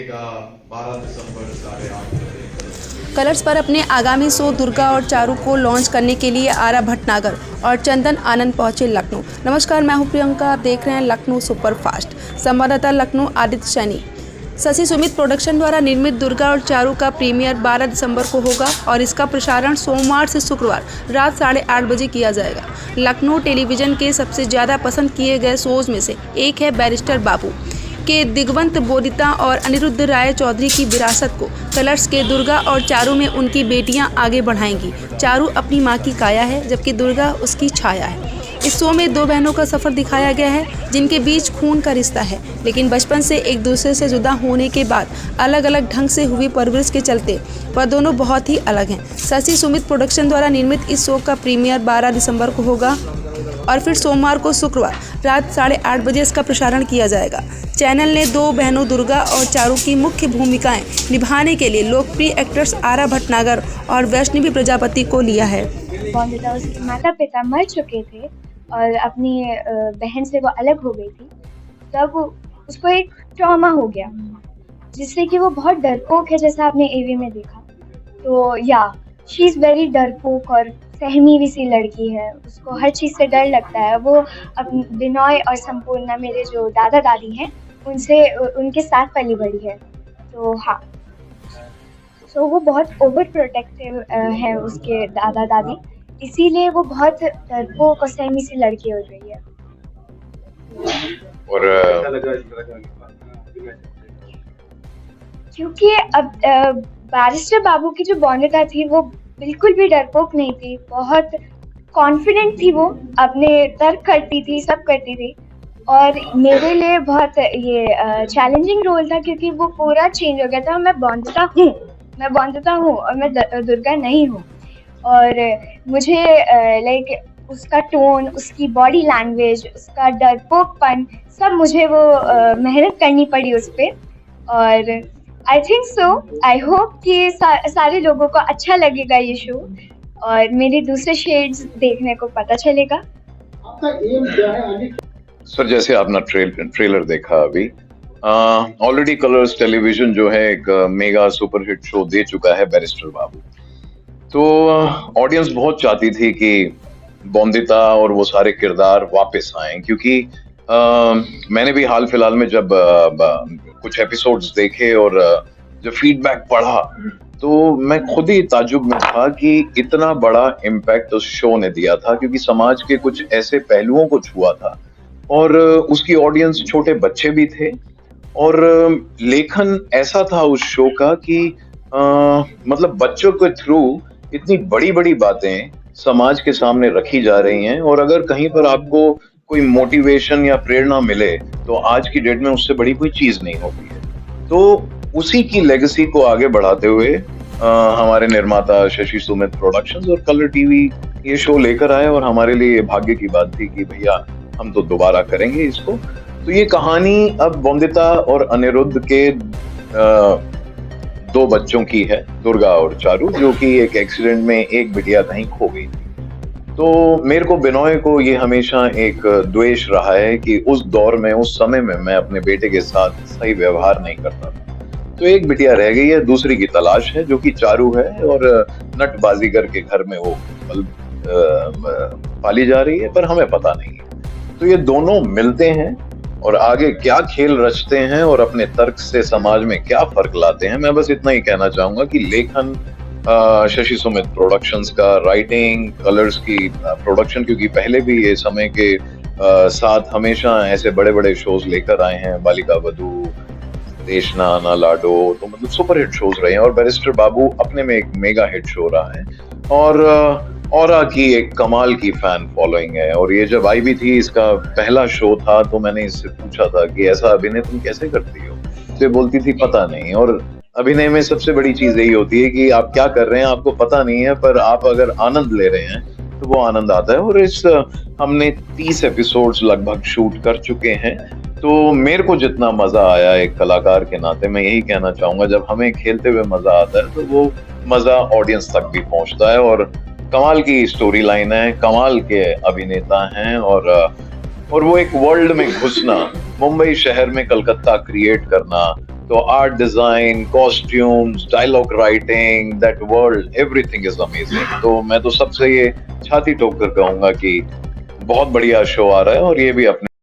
लगेगा 12 दिसंबर 8:30 बजे। कलर्स पर अपने आगामी शो दुर्गा और चारू को लॉन्च करने के लिए आरा भटनागर और चंदन आनंद पहुंचे लखनऊ। नमस्कार, मैं हूं प्रियंका, आप देख रहे हैं लखनऊ सुपरफास्ट। संवाददाता लखनऊ आदित्य सैनी। शशि सुमित प्रोडक्शन द्वारा निर्मित दुर्गा और चारू का प्रीमियर 12 दिसंबर को होगा और इसका प्रसारण सोमवार से शुक्रवार रात 8:30 बजे किया जाएगा। लखनऊ टेलीविज़न के सबसे ज़्यादा पसंद किए गए शोज़ में से एक है बैरिस्टर बाबू के दिग्वंत बोदिता और अनिरुद्ध राय चौधरी की विरासत को कलर्स के दुर्गा और चारू में उनकी बेटियां आगे बढ़ाएंगी। चारू अपनी मां की काया है, जबकि दुर्गा उसकी छाया है। इस शो में दो बहनों का सफ़र दिखाया गया है जिनके बीच खून का रिश्ता है, लेकिन बचपन से एक दूसरे से जुदा होने के बाद अलग अलग ढंग से हुई परवरिश के चलते वह दोनों बहुत ही अलग हैं। शशि सुमित प्रोडक्शन द्वारा निर्मित इस शो का प्रीमियर 12 दिसंबर को होगा और फिर सोमवार को शुक्रवार रात 8:30 बजे इसका प्रसारण किया जाएगा। चैनल ने दो बहनों दुर्गा और चारू की मुख्य भूमिकाएं निभाने के लिए लोकप्रिय एक्ट्रेस आरा भटनागर और वैष्णवी प्रजापति को लिया है। बोंदिता उसके माता पिता मर चुके थे और अपनी बहन से वो अलग हो गई थी। तब उसको एक ट्रॉमा हो गया जिससे कि वो बहुत डरपोक है, जैसा आपने एवी में देखा। तो शी इज़ वेरी डरपोक और सहमी भी सी लड़की है, उसको हर चीज़ से डर लगता है। वो बिनॉय और संपूर्णा, मेरे जो दादा दादी हैं, उनके साथ पली बड़ी है। तो वो बहुत ओवर प्रोटेक्टिव है उसके दादा दादी, इसीलिए वो बहुत डरपोक और सहमी सी लड़की हो गई है। और क्योंकि अब बैरिस्टर बाबू की जो बोंदिता थी वो बिल्कुल भी डरपोक नहीं थी, बहुत कॉन्फिडेंट थी, वो अपने तर्क करती थी, सब करती थी। और मेरे लिए बहुत ये चैलेंजिंग रोल था क्योंकि वो पूरा चेंज हो गया था। मैं बोंदिता हूँ और मैं दुर्गा नहीं हूँ। और मुझे उसका टोन, उसकी बॉडी लैंग्वेज, उसका डरपोकपन, सब मुझे वो मेहनत करनी पड़ी उस पर। और I think so, I hope कि सारे लोगों को अच्छा लगेगा ये शो और मेरे दूसरे शेड्स देखने को पता चलेगा। आपका एम क्या है आगे? सर, जैसे आपने ट्रेलर देखा अभी, ऑलरेडी कलर्स टेलीविजन जो है एक मेगा सुपरहिट शो दे चुका है बैरिस्टर बाबू। तो ऑडियंस बहुत चाहती थी कि बोंदिता और वो सारे किरदार वापस आएं, क्योंकि मैंने भी हाल फिलहाल में जब कुछ एपिसोड्स देखे और जब फीडबैक पढ़ा तो मैं खुद ही ताज्जुब में था कि इतना बड़ा इम्पैक्ट उस शो ने दिया था, क्योंकि समाज के कुछ ऐसे पहलुओं को छुआ था और उसकी ऑडियंस छोटे बच्चे भी थे। और लेखन ऐसा था उस शो का कि मतलब बच्चों के थ्रू इतनी बड़ी बड़ी बातें समाज के सामने रखी जा रही हैं, और अगर कहीं पर आपको कोई मोटिवेशन या प्रेरणा मिले तो आज की डेट में उससे बड़ी कोई चीज नहीं होती है। तो उसी की लेगेसी को आगे बढ़ाते हुए हमारे निर्माता शशि सुमित प्रोडक्शंस और कलर टीवी ये शो लेकर आए, और हमारे लिए भाग्य की बात थी कि भैया हम तो दोबारा करेंगे इसको। तो ये कहानी अब बोंदिता और अनिरुद्ध के दो बच्चों की है, दुर्गा और चारू, जो कि एक एक्सीडेंट में एक बिटिया कहीं खो गई थी। तो मेरे को बिनॉय को ये हमेशा एक द्वेष रहा है कि उस दौर में, उस समय में मैं अपने बेटे के साथ सही व्यवहार नहीं करता था। तो एक बिटिया रह गई है, दूसरी की तलाश है, जो कि चारू है, और नट बाजीगर के घर में वो पाली जा रही है, पर हमें पता नहीं है। तो ये दोनों मिलते हैं और आगे क्या खेल रचते हैं और अपने तर्क से समाज में क्या फर्क लाते हैं। मैं बस इतना ही कहना चाहूंगा कि लेखन शशि सुमित प्रोडक्शंस का, राइटिंग कलर्स की प्रोडक्शन, क्योंकि पहले भी ये समय के साथ हमेशा ऐसे बड़े बड़े शोज लेकर आए हैं, बालिका वधू, देशना ना लाडो, तो मतलब सुपरहिट शोज रहे हैं। और बैरिस्टर बाबू अपने में एक मेगा हिट शो रहा है और औरा की एक कमाल की फैन फॉलोइंग है। और ये जब आई भी थी, इसका पहला शो था, तो मैंने इससे पूछा था कि ऐसा अभिनय तुम कैसे करती हो, तो बोलती थी पता नहीं। और अभिनय में सबसे बड़ी चीज यही होती है कि आप क्या कर रहे हैं आपको पता नहीं है, पर आप अगर आनंद ले रहे हैं तो वो आनंद आता है। और हमने 30 एपिसोड्स लगभग शूट कर चुके हैं। तो मेरे को जितना मजा आया एक कलाकार के नाते, मैं यही कहना चाहूंगा, जब हमें खेलते हुए मजा आता है तो वो मजा ऑडियंस तक भी पहुंचता है। और कमाल की स्टोरी लाइन है, कमाल के अभिनेता हैं, और वो एक वर्ल्ड में घुसना, मुंबई शहर में कलकत्ता क्रिएट करना, तो art design, costumes, dialogue writing, that world, everything is amazing. तो मैं तो सबसे ये छाती ठोक कर कहूंगा कि बहुत बढ़िया शो आ रहा है और ये भी अपने